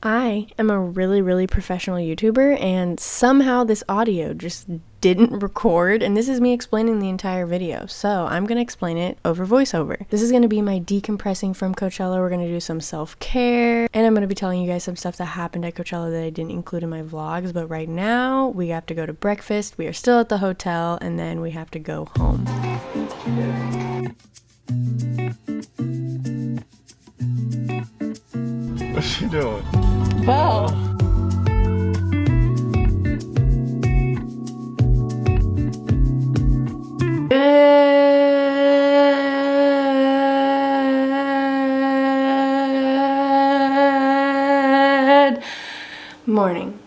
I am a really professional YouTuber, and somehow this audio just didn't record, and this is me explaining the entire video, so I'm gonna explain it over voiceover. This is gonna be my decompressing from Coachella. We're gonna do some self-care, and I'm gonna be telling you guys some stuff that happened at Coachella that I didn't include in my vlogs. But right now we have to go to breakfast. We are still at the hotel, and then we have to go home. What's she doing? Whoa. Good morning.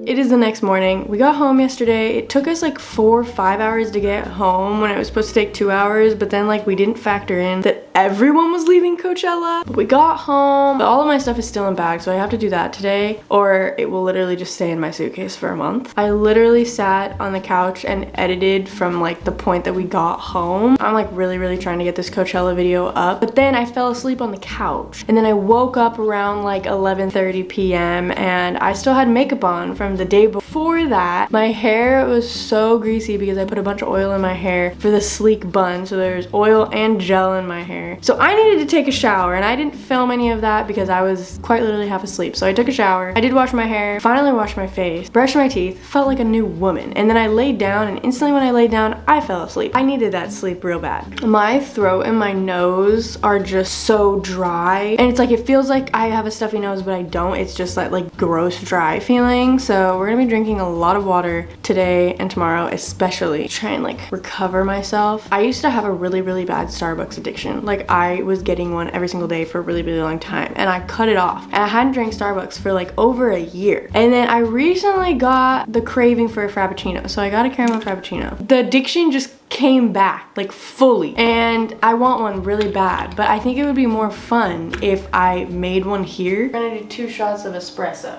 It is the next morning. We got home yesterday. It took us like 4 or 5 hours to get home when it was supposed to take 2 hours, but then like we didn't factor in that everyone was leaving Coachella. But we got home, but all of my stuff is still in bags, so I have to do that today or it will literally just stay in my suitcase for a month. I literally sat on the couch and edited from like the point that we got home. I'm like really trying to get this Coachella video up, but then I fell asleep on the couch and then I woke up around like 11:30 p.m. and I still had makeup on from the day before that. My hair was so greasy because I put a bunch of oil in my hair for the sleek bun, so there's oil and gel in my hair. So I needed to take a shower, and I didn't film any of that because I was quite literally half asleep. So I took a shower, I did wash my hair, finally washed my face, brushed my teeth, felt like a new woman, and then I laid down, and instantly when I laid down I fell asleep. I needed that sleep real bad. My throat and my nose are just so dry, and it's like it feels like I have a stuffy nose, but I don't. It's just like gross dry feeling. So we're gonna be drinking a lot of water today and tomorrow, especially try and like recover myself. I used to have a really bad Starbucks addiction. Like I was getting one every single day for a really long time, and I cut it off, and I hadn't drank Starbucks for like over a year. And then I recently got the craving for a Frappuccino, so I got a caramel Frappuccino. The addiction just came back like fully, and I want one really bad, but I think it would be more fun if I made one here. We're gonna do 2 shots of espresso.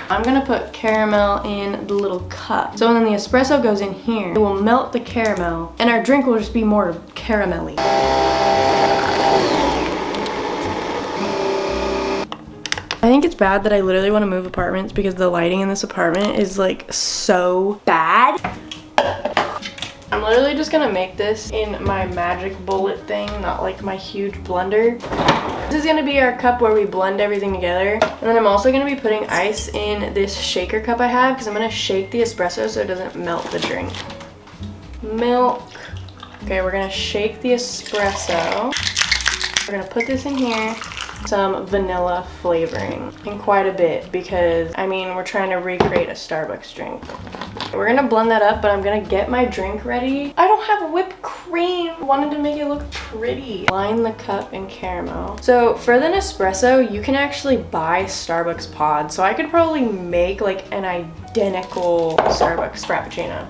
I'm gonna put caramel in the little cup. So when the espresso goes in here, it will melt the caramel and our drink will just be more caramelly. I think it's bad that I literally want to move apartments because the lighting in this apartment is like so bad. I'm literally just gonna make this in my magic bullet thing, not like my huge blender. This is gonna be our cup where we blend everything together. And then I'm also gonna be putting ice in this shaker cup I have because I'm gonna shake the espresso so it doesn't melt the drink. Milk. Okay, we're gonna shake the espresso. We're gonna put this in here. Some vanilla flavoring, and quite a bit because I mean we're trying to recreate a Starbucks drink. We're gonna blend that up, but I'm gonna get my drink ready. I don't have whipped cream. I wanted to make it look pretty. Line the cup in caramel. So for the Nespresso, you can actually buy Starbucks pods, so I could probably make like an identical Starbucks Frappuccino.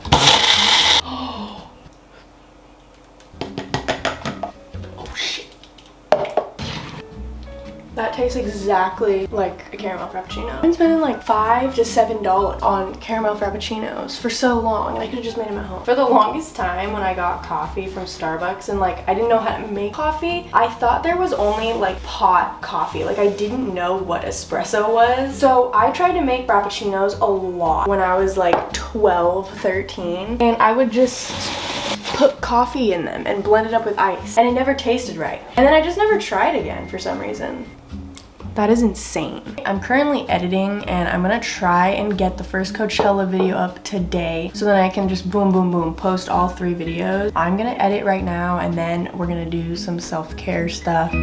That tastes exactly like a caramel Frappuccino. I've been spending like $5 to $7 on caramel Frappuccinos for so long, and I could have just made them at home. For the longest time when I got coffee from Starbucks and like I didn't know how to make coffee, I thought there was only like pot coffee. Like I didn't know what espresso was. So I tried to make Frappuccinos a lot when I was like 12, 13, and I would just put coffee in them and blend it up with ice, and it never tasted right. And then I just never tried again for some reason. That is insane. I'm currently editing, and I'm gonna try and get the first Coachella video up today so then I can just boom post all 3 videos. I'm gonna edit right now, and then we're gonna do some self-care stuff.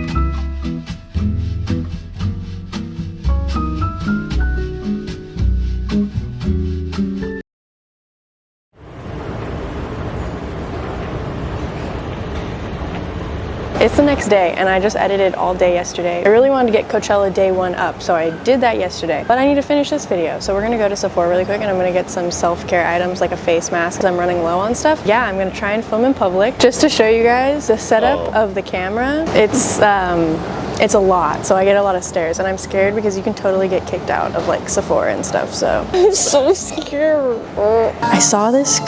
It's the next day, and I just edited all day yesterday. I really wanted to get Coachella day 1 up, so I did that yesterday. But I need to finish this video, so we're gonna go to Sephora really quick, and I'm gonna get some self-care items like a face mask because I'm running low on stuff. Yeah, I'm gonna try and film in public just to show you guys the setup of the camera. It's a lot, so I get a lot of stares, and I'm scared because you can totally get kicked out of like Sephora and stuff, so I'm so scared. I saw this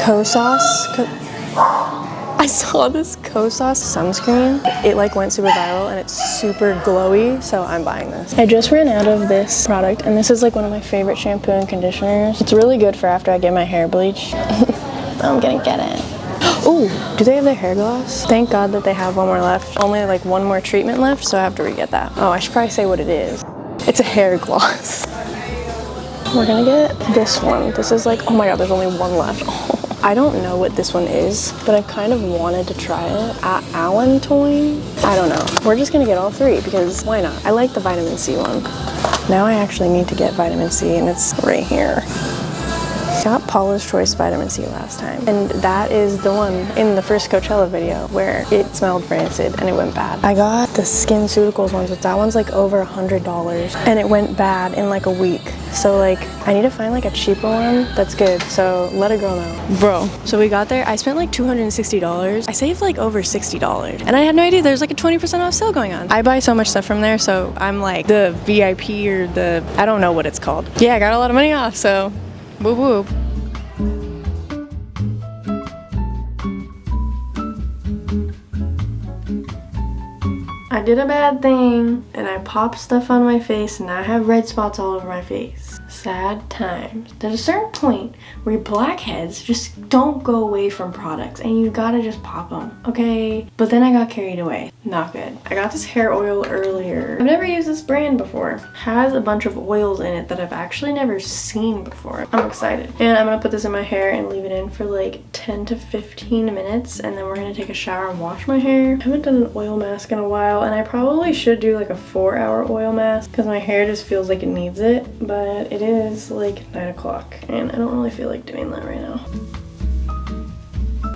I saw this Kosas sunscreen. It like went super viral and it's super glowy, so I'm buying this. I just ran out of this product and this is like one of my favorite shampoo and conditioners. It's really good for after I get my hair bleached. I'm gonna get it. Oh, do they have their hair gloss? Thank God that they have one more left. Only like one more treatment left, so I have to re-get that. Oh, I should probably say what it is. It's a hair gloss. We're gonna get this one. This is like, oh my God, there's only one left. I don't know what this one is, but I kind of wanted to try it at Allentoin. I don't know. We're just gonna get all three because why not? I like the vitamin C one. Now I actually need to get vitamin C and it's right here. Got Paula's Choice Vitamin C last time, and that is the one in the first Coachella video where it smelled rancid and it went bad. I got the SkinCeuticals ones, but that one's like over $100 and it went bad in like a week. So like I need to find like a cheaper one that's good, so let a girl know. Bro, so we got there, I spent like $260. I saved like over $60 and I had no idea there's like a 20% off sale going on. I buy so much stuff from there, so I'm like the VIP or the, I don't know what it's called. Yeah, I got a lot of money off, so whoop whoop. I did a bad thing and I popped stuff on my face and now I have red spots all over my face. Sad times. There's a certain point where your blackheads just don't go away from products and you gotta just pop them, okay? But then I got carried away. Not good. I got this hair oil earlier. I've never used this brand before. It has a bunch of oils in it that I've actually never seen before. I'm excited. And I'm gonna put this in my hair and leave it in for like 10 to 15 minutes and then we're gonna take a shower and wash my hair. I haven't done an oil mask in a while and I probably should do like a 4-hour oil mask because my hair just feels like it needs it, but it is like 9 o'clock and I don't really feel like doing that right now.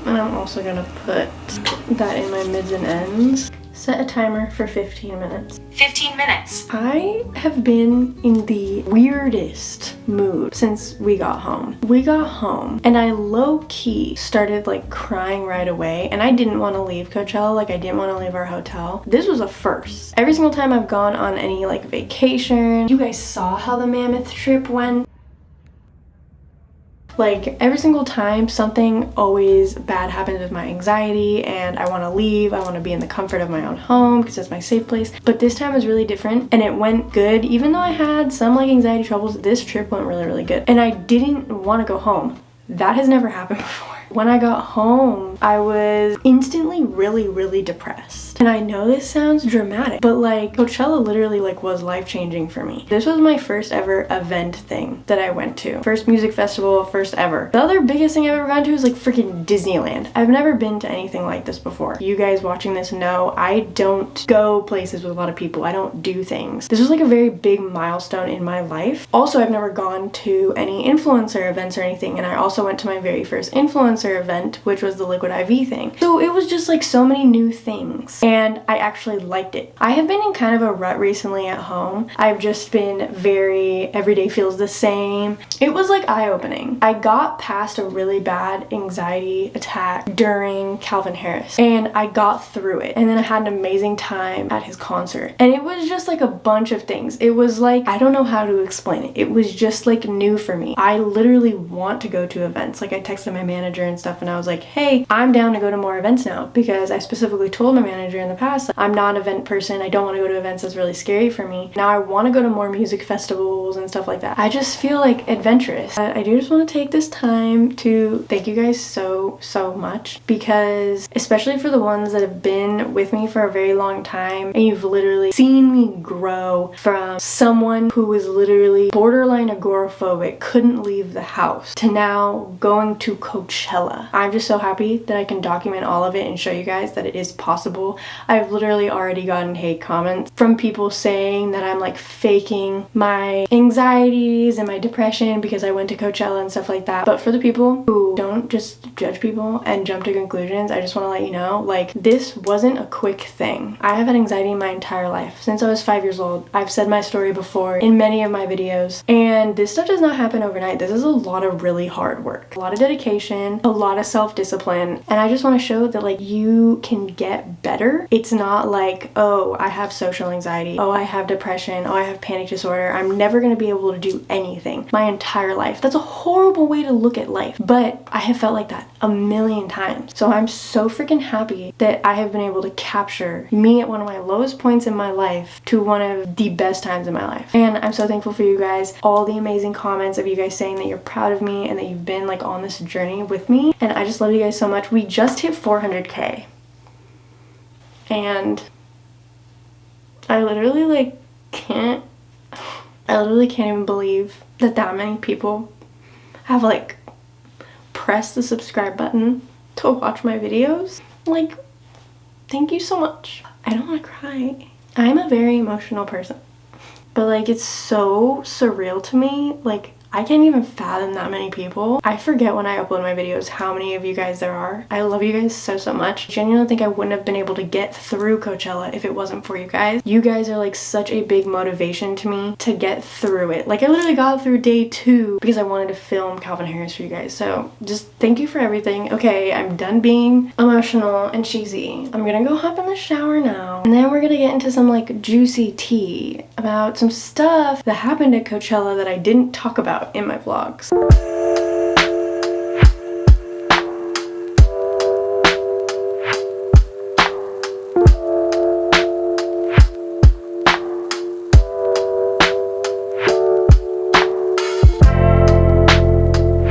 And I'm also gonna put that in my mids and ends. Set a timer for 15 minutes. 15 minutes. I have been in the weirdest mood since we got home. We got home and I low-key started like crying right away and I didn't want to leave Coachella, like I didn't want to leave our hotel. This was a first. Every single time I've gone on any like vacation, you guys saw how the Mammoth trip went. Like every single time something always bad happens with my anxiety and I want to leave, I want to be in the comfort of my own home because it's my safe place. But this time was really different and it went good. Even though I had some like anxiety troubles, this trip went really, really good. And I didn't want to go home. That has never happened before. When I got home, I was instantly really, really depressed. And I know this sounds dramatic, but like Coachella literally like was life-changing for me. This was my first ever event thing that I went to. First music festival, first ever. The other biggest thing I've ever gone to is like freaking Disneyland. I've never been to anything like this before. You guys watching this know I don't go places with a lot of people. I don't do things. This was like a very big milestone in my life. Also, I've never gone to any influencer events or anything, and I also went to my very first influencer event, which was the Liquid IV thing. So it was just like so many new things and I actually liked it. I have been in kind of a rut recently at home. I've just been very, every day feels the same. It was like eye-opening. I got past a really bad anxiety attack during Calvin Harris and I got through it. And then I had an amazing time at his concert. And it was just like a bunch of things. It was like, I don't know how to explain it. It was just like new for me. I literally want to go to events. Like I texted my manager and stuff and I was like, hey, I'm down to go to more events now because I specifically told my manager in the past that I'm not an event person. I don't want to go to events. That's really scary for me. Now I want to go to more music festivals and stuff like that. I just feel like adventurous. I do just want to take this time to thank you guys so much because especially for the ones that have been with me for a very long time and you've literally seen me grow from someone who was literally borderline agoraphobic, couldn't leave the house, to now going to Coachella. I'm just so happy that I can document all of it and show you guys that it is possible. I've literally already gotten hate comments from people saying that I'm like faking my anxieties and my depression because I went to Coachella and stuff like that. But for the people who don't just judge people and jump to conclusions, I just want to let you know, like, this wasn't a quick thing. I have had anxiety my entire life. Since I was 5 years old. I've said my story before in many of my videos. And this stuff does not happen overnight. This is a lot of really hard work. A lot of dedication, a lot of self-discipline. And I just want to show that like you can get better. It's not like, oh, I have social anxiety. Oh, I have depression. Oh, I have panic disorder. I'm never going to be able to do anything my entire life. That's a horrible way to look at life. But I have felt like that. a million times. So I'm so freaking happy that I have been able to capture me at one of my lowest points in my life to one of the best times in my life. And I'm so thankful for you guys, all the amazing comments of you guys saying that you're proud of me and that you've been like on this journey with me. And I just love you guys so much. We just hit 400K. And I literally like can't even believe that many people have like pressed the subscribe button to watch my videos. Like, thank you so much. I don't want to cry. I'm a very emotional person, but like it's so surreal to me. Like, I can't even fathom that many people. I forget when I upload my videos how many of you guys there are. I love you guys so much. I genuinely think I wouldn't have been able to get through Coachella if it wasn't for you guys. You guys are like such a big motivation to me to get through it. Like, I literally got through day 2 because I wanted to film Calvin Harris for you guys. So just thank you for everything. Okay, I'm done being emotional and cheesy. I'm gonna go hop in the shower now, and then we're gonna get into some like juicy tea about some stuff that happened at Coachella that I didn't talk about in my vlogs.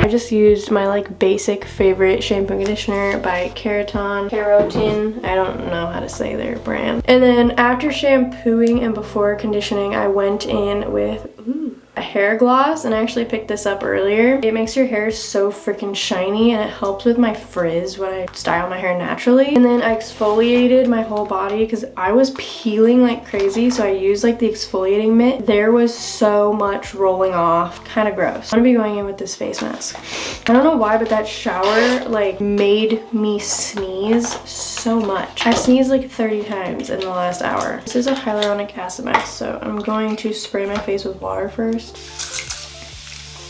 I just used my like basic favorite shampoo and conditioner by Keratin. I don't know how to say their brand. And then after shampooing and before conditioning, I went in with a hair gloss, and I actually picked this up earlier. It makes your hair so freaking shiny, and it helps with my frizz when I style my hair naturally. And then I exfoliated my whole body because I was peeling like crazy, so I used like the exfoliating mitt. There was so much rolling off, kind of gross. I'm gonna be going in with this face mask. I don't know why, but that shower like made me sneeze so much. I sneezed like 30 times in the last hour. This is a hyaluronic acid mask, so I'm going to spray my face with water first.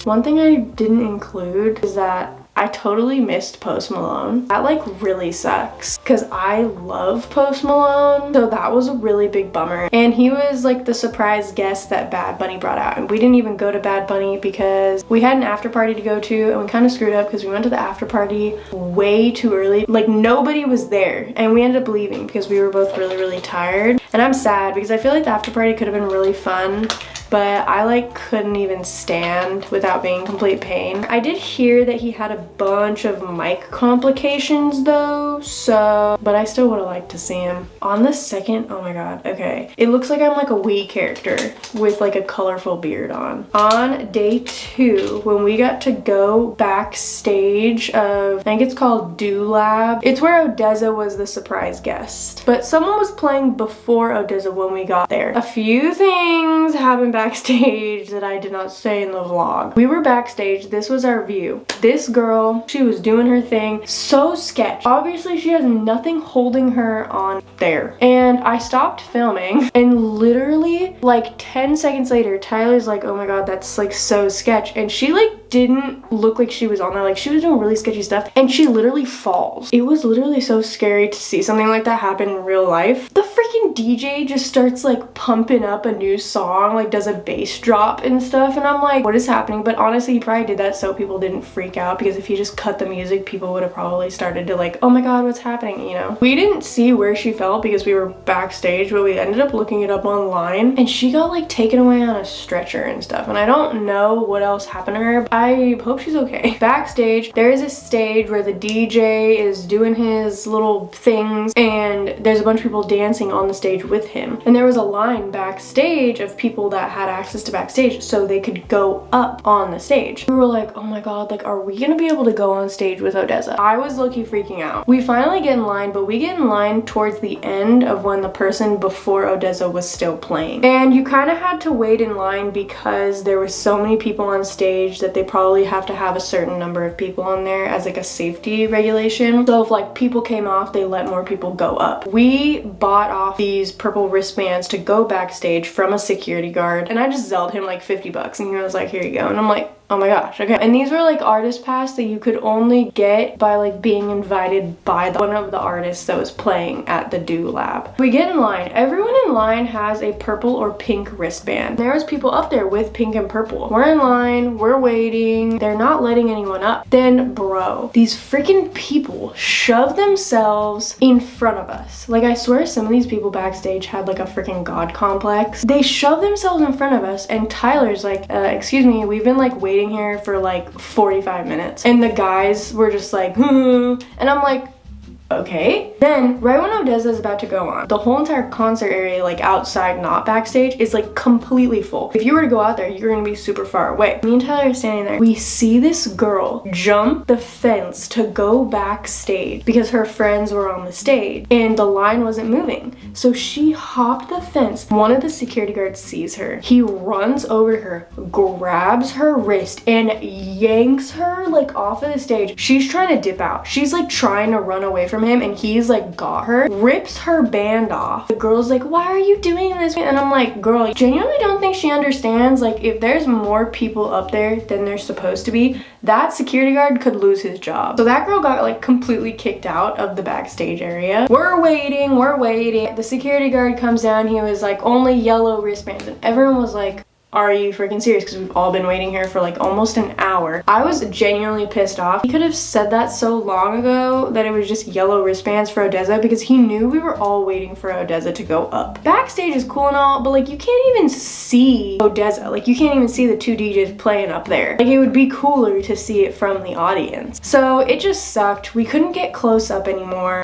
One thing I didn't include is that I totally missed Post Malone. That like really sucks because I love Post Malone, so that was a really big bummer. And he was like the surprise guest that Bad Bunny brought out, and we didn't even go to Bad Bunny because we had an after party to go to, and we kind of screwed up because we went to the after party way too early. Like, nobody was there, and we ended up leaving because we were both really tired. And I'm sad because I feel like the after party could have been really fun, but I like couldn't even stand without being in complete pain. I did hear that he had a bunch of mic complications though, so, but I still would have liked to see him. On the second, oh my god, okay. It looks like I'm like a Wii character with like a colorful beard on. On day 2, when we got to go backstage of, I think it's called Do Lab. It's where Odessa was the surprise guest, but someone was playing before Odessa when we got there. A few things happened backstage that I did not say in the vlog. We were backstage, this was our view. This girl, she was doing her thing, so sketch. Obviously she has nothing holding her on there. And I stopped filming, and literally like 10 seconds later, Tyler's like, oh my god, that's like so sketch. And she like didn't look like she was on there, like she was doing really sketchy stuff, and she literally falls. It was literally so scary to see something like that happen in real life. The freaking DJ just starts like pumping up a new song, like does a bass drop and stuff, and I'm like, what is happening? But honestly, he probably did that so people didn't freak out, because if he just cut the music, people would have probably started to like, oh my god, what's happening, you know? We didn't see where she fell because we were backstage, but we ended up looking it up online, and she got like taken away on a stretcher and stuff, and I don't know what else happened to her. I hope she's okay. Backstage, there is a stage where the DJ is doing his little things, and there's a bunch of people dancing on the stage with him, and there was a line backstage of people that had access to backstage so they could go up on the stage. We were like, oh my god, like, are we gonna be able to go on stage with Odessa? I was low-key freaking out. We finally get in line, but we get in line towards the end of when the person before Odessa was still playing, and you kind of had to wait in line because there were so many people on stage that they probably have to have a certain number of people on there as like a safety regulation. So if like people came off, they let more people go up. We bought off these purple wristbands to go backstage from a security guard, and I just zelled him like 50 bucks, and he was like, here you go. And I'm like, Oh my gosh, okay. And these were like artist pass that you could only get by like being invited by one of the artists that was playing at the Do Lab. We get in line. Everyone in line has a purple or pink wristband. There was people up there with pink and purple. We're in line, we're waiting. They're not letting anyone up. Then, bro, these freaking people shove themselves in front of us. Like, I swear some of these people backstage had like a freaking god complex. They shove themselves in front of us, and Tyler's like, excuse me, we've been like waiting here for like 45 minutes. And the guys were just like, and I'm like, okay. Then, right when Odessa is about to go on, the whole entire concert area, like outside, not backstage, is like completely full. If you were to go out there, you're gonna be super far away. Me and Tyler are standing there. We see this girl jump the fence to go backstage because her friends were on the stage and the line wasn't moving. So she hopped the fence. One of the security guards sees her. He runs over to her, grabs her wrist, and yanks her like off of the stage. She's trying to dip out. She's like trying to run away from him, and he's like got her, rips her band off. The girl's like, why are you doing this? And I'm like, girl, I genuinely don't think she understands, like, if there's more people up there than there's supposed to be, that security guard could lose his job. So that girl got like completely kicked out of the backstage area. We're waiting. The security guard comes down. He was like, only yellow wristbands, and everyone was like, are you freaking serious? Because we've all been waiting here for like almost an hour. I was genuinely pissed off. He could have said that so long ago that it was just yellow wristbands for Odessa, because he knew we were all waiting for Odessa to go up. Backstage is cool and all, but like you can't even see Odessa. Like you can't even see the two DJs playing up there. Like it would be cooler to see it from the audience. So it just sucked. We couldn't get close up anymore.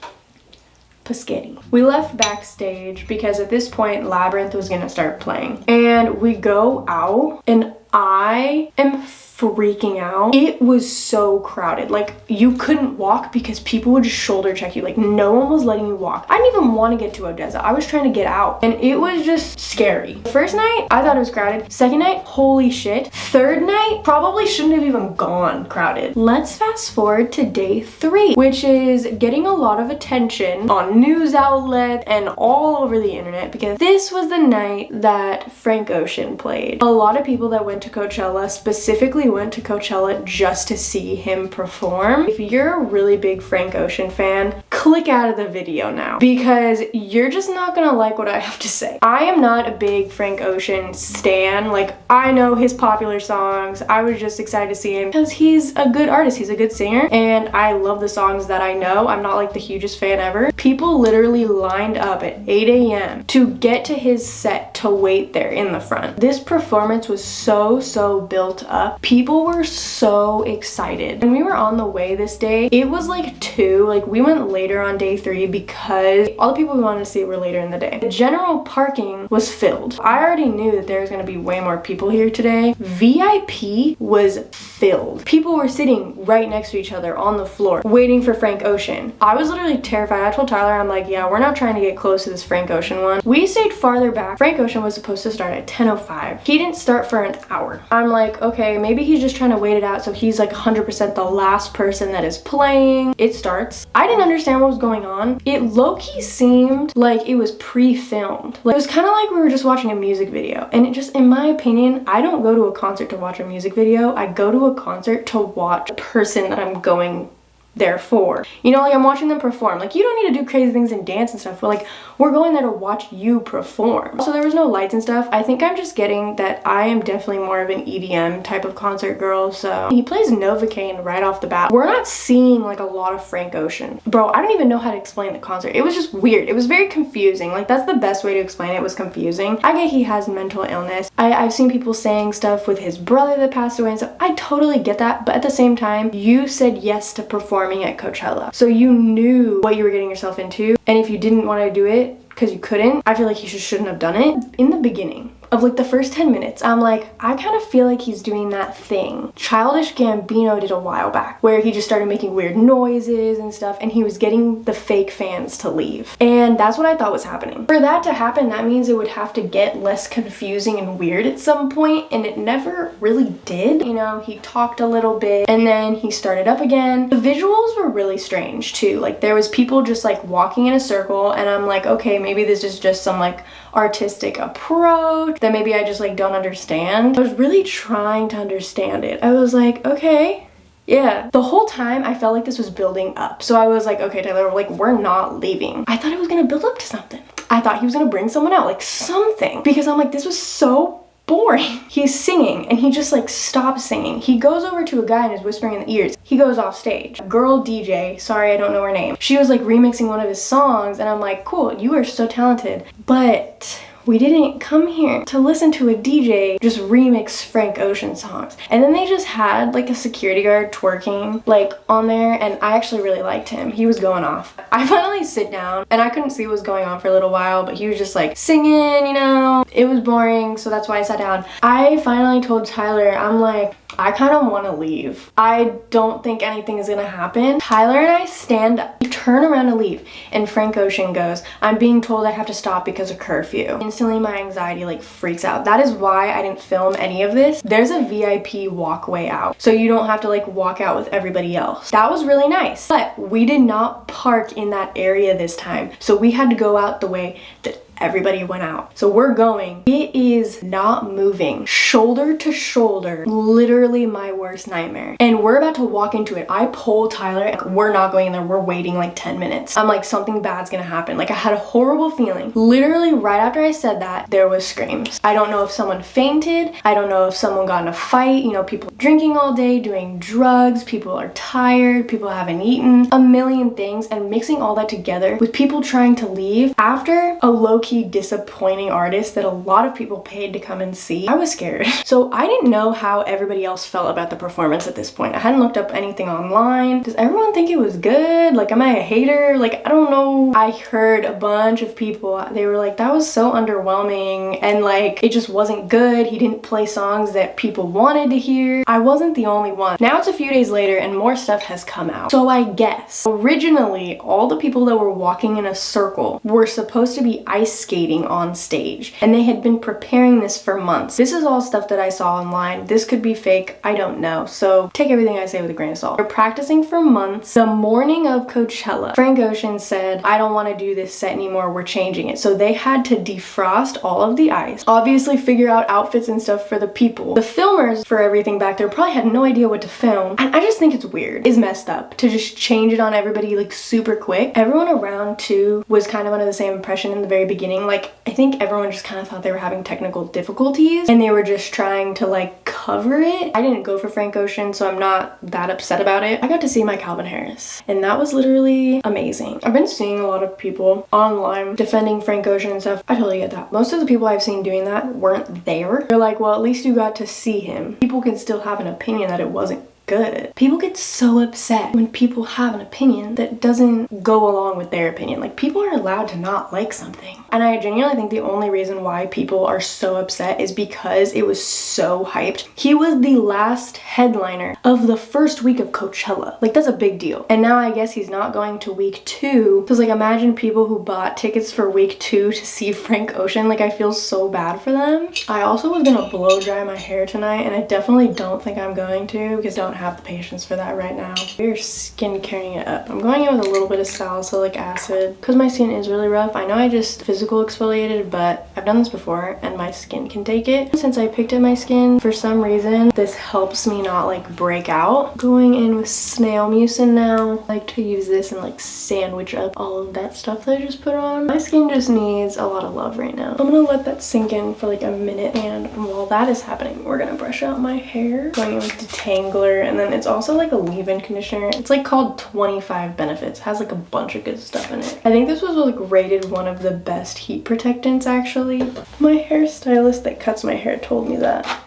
Paschetti. We left backstage because at this point Labyrinth was gonna start playing, and we go out and I am freaking out. It was so crowded. Like you couldn't walk because people would just shoulder check you. Like no one was letting you walk. I didn't even want to get to Odessa. I was trying to get out, and it was just scary. The first night I thought it was crowded. Second night, holy shit. Third night, probably shouldn't have even gone crowded. Let's fast forward to day 3, which is getting a lot of attention on news outlets and all over the internet, because this was the night that Frank Ocean played. A lot of people that went to Coachella specifically went to Coachella just to see him perform. If you're a really big Frank Ocean fan, click out of the video now, because you're just not gonna like what I have to say. I am not a big Frank Ocean stan. Like I know his popular songs. I was just excited to see him because he's a good artist. He's a good singer, and I love the songs that I know. I'm not like the hugest fan ever. People literally lined up at 8 a.m. to get to his set to wait there in the front. This performance was so built up. People were so excited. When we were on the way this day, it was like 2. Like we went later on day 3 because all the people we wanted to see were later in the day. The general parking was filled. I already knew that there was going to be way more people here today. VIP was filled. People were sitting right next to each other on the floor waiting for Frank Ocean. I was literally terrified. I told Tyler, I'm like, yeah, we're not trying to get close to this Frank Ocean one. We stayed farther back. Frank Ocean was supposed to start at 10:05. He didn't start for an hour. I'm like, okay, maybe he's just trying to wait it out so he's like 100% the last person that is playing. It starts. I didn't understand what was going on. It low-key seemed like it was pre-filmed. Like, it was kind of like we were just watching a music video. And it just, in my opinion, I don't go to a concert to watch a music video. I go to a concert to watch a person that I'm going there for. You know, like I'm watching them perform. Like you don't need to do crazy things and dance and stuff, but like we're going there to watch you perform. So there was no lights and stuff. I think I'm just getting that I am definitely more of an EDM type of concert girl. So he plays Novocaine right off the bat. We're not seeing like a lot of Frank Ocean. Bro, I don't even know how to explain the concert. It was just weird. It was very confusing. Like that's the best way to explain it, was confusing. I get he has mental illness. I've seen people saying stuff with his brother that passed away and stuff. I totally get that, but at the same time, you said yes to performing at Coachella. So you knew what you were getting yourself into, and if you didn't want to do it because you couldn't, I feel like you shouldn't have done it. In the beginning of like the first 10 minutes, I'm like, I kind of feel like he's doing that thing Childish Gambino did a while back, where he just started making weird noises and stuff, and he was getting the fake fans to leave. And that's what I thought was happening. For that to happen, that means it would have to get less confusing and weird at some point, and it never really did. You know, he talked a little bit and then he started up again. The visuals were really strange too. Like there was people just like walking in a circle, and I'm like, okay, maybe this is just some like artistic approach that maybe I just like don't understand. I was really trying to understand it. I was like, okay, yeah. The whole time I felt like this was building up. So I was like, okay, Tyler, like we're not leaving. I thought it was gonna build up to something. I thought he was gonna bring someone out, like something. Because I'm like, this was so boring. He's singing and he just like stops singing. He goes over to a guy and is whispering in the ears. He goes off stage. A girl DJ, sorry I don't know her name, she was like remixing one of his songs and I'm like, cool, you are so talented. But we didn't come here to listen to a DJ just remix Frank Ocean songs. And then they just had like a security guard twerking like on there, and I actually really liked him. He was going off. I finally sit down and I couldn't see what was going on for a little while, but he was just like singing, you know. It was boring, so that's why I sat down. I finally told Tyler, I'm like, I kind of want to leave. I don't think anything is gonna happen. Tyler and I stand up, turn around to leave, and Frank Ocean goes, I'm being told I have to stop because of curfew. Instantly my anxiety like freaks out. That is why I didn't film any of this. There's a VIP walkway out, so you don't have to like walk out with everybody else. That was really nice, but we did not park in that area this time, so we had to go out the way that everybody went out. So we're going. It is not moving. Shoulder to shoulder. Literally my worst nightmare. And we're about to walk into it. I pull Tyler and we're not going in there. We're waiting like 10 minutes. I'm like, something bad's gonna happen. Like I had a horrible feeling. Literally right after I said that, there was screams. I don't know if someone fainted. I don't know if someone got in a fight. You know, people drinking all day, doing drugs. People are tired. People haven't eaten. A million things. And mixing all that together with people trying to leave after a low-key disappointing artist that a lot of people paid to come and see, I was scared. So I didn't know how everybody else felt about the performance at this point. I hadn't looked up anything online. Does everyone think it was good? Like, am I a hater? Like, I don't know. I heard a bunch of people, they were like, that was so underwhelming and like it just wasn't good. He didn't play songs that people wanted to hear. I wasn't the only one. Now it's a few days later and more stuff has come out. So I guess originally all the people that were walking in a circle were supposed to be ice skating on stage, and they had been preparing this for months. This is all stuff that I saw online. This could be fake, I don't know, so take everything I say with a grain of salt. They're practicing for months. The morning of Coachella, Frank Ocean said, I don't want to do this set anymore, we're changing it. So they had to defrost all of the ice, obviously figure out outfits and stuff for the people. The filmers for everything back there probably had no idea what to film, and I just think it's weird. It's messed up to just change it on everybody like super quick. Everyone around too was kind of under the same impression in the very beginning. Like, I think everyone just kind of thought they were having technical difficulties and they were just trying to like cover it. I didn't go for Frank Ocean, so I'm not that upset about it. I got to see my Calvin Harris and that was literally amazing. I've been seeing a lot of people online defending Frank Ocean and stuff. I totally get that. Most of the people I've seen doing that weren't there. They're like, well, at least you got to see him. People can still have an opinion that it wasn't good. People get so upset when people have an opinion that doesn't go along with their opinion. Like, people are allowed to not like something. And I genuinely think the only reason why people are so upset is because it was so hyped. He was the last headliner of the first week of Coachella. Like, that's a big deal. And now I guess he's not going to week 2. Because like, imagine people who bought tickets for week 2 to see Frank Ocean. Like, I feel so bad for them. I also was gonna blow dry my hair tonight, and I definitely don't think I'm going to because I don't have the patience for that right now. We're skincaring it up. I'm going in with a little bit of salicylic acid because my skin is really rough. I know I just physical exfoliated, but I've done this before and my skin can take it. Since I picked up my skin, for some reason, this helps me not like break out. Going in with snail mucin now. I like to use this and like sandwich up all of that stuff that I just put on. My skin just needs a lot of love right now. I'm gonna let that sink in for like a minute, and while that is happening, we're gonna brush out my hair. Going in with detangler, and then it's also like a leave-in conditioner. It's like called 25 Benefits. It has like a bunch of good stuff in it. I think this was like rated one of the best heat protectants actually. My hairstylist that cuts my hair told me that.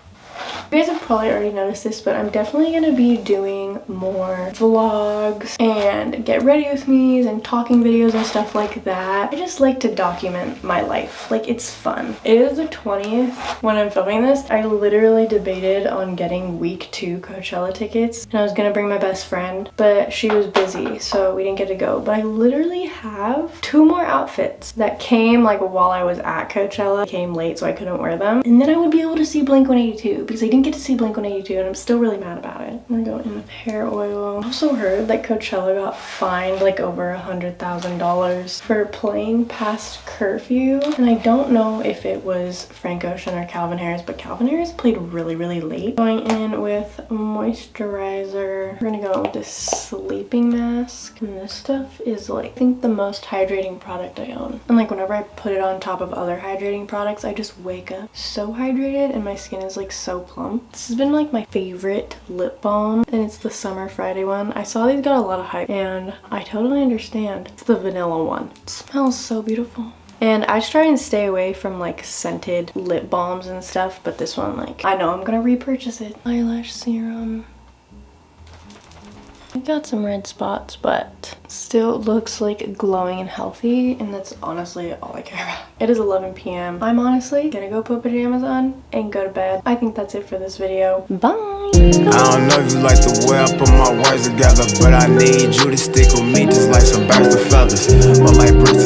You guys have probably already noticed this, but I'm definitely gonna be doing more vlogs and get ready with me's and talking videos and stuff like that. I just like to document my life. Like, it's fun. It is the 20th when I'm filming this. I literally debated on getting week 2 Coachella tickets, and I was gonna bring my best friend, but she was busy, so we didn't get to go. But I literally have 2 more outfits that came like while I was at Coachella. I came late, so I couldn't wear them. And then I would be able to see Blink-182 because I didn't didn't get to see Blink-182 and I'm still really mad about it. I'm gonna go in with hair oil. I also heard that Coachella got fined like over $100,000 for playing past curfew. And I don't know if it was Frank Ocean or Calvin Harris, but Calvin Harris played really, really late. Going in with moisturizer. We're gonna go with this sleeping mask. And this stuff is like, I think the most hydrating product I own. And like whenever I put it on top of other hydrating products, I just wake up so hydrated and my skin is like so plump. This has been like my favorite lip balm, and it's the Summer Friday one. I saw these got a lot of hype and I totally understand. It's the vanilla one. It smells so beautiful. And I just try and stay away from like scented lip balms and stuff, but this one, like, I know I'm gonna repurchase it. Eyelash serum. I got some red spots, but still looks like glowing and healthy, and that's honestly all I care about. It is 11 p.m. I'm honestly gonna go put pajamas on and go to bed. I think that's it for this video. Bye! I don't know if you like the way I put my words together, but I need you to stick with me just like some birds of feathers. Or like bricks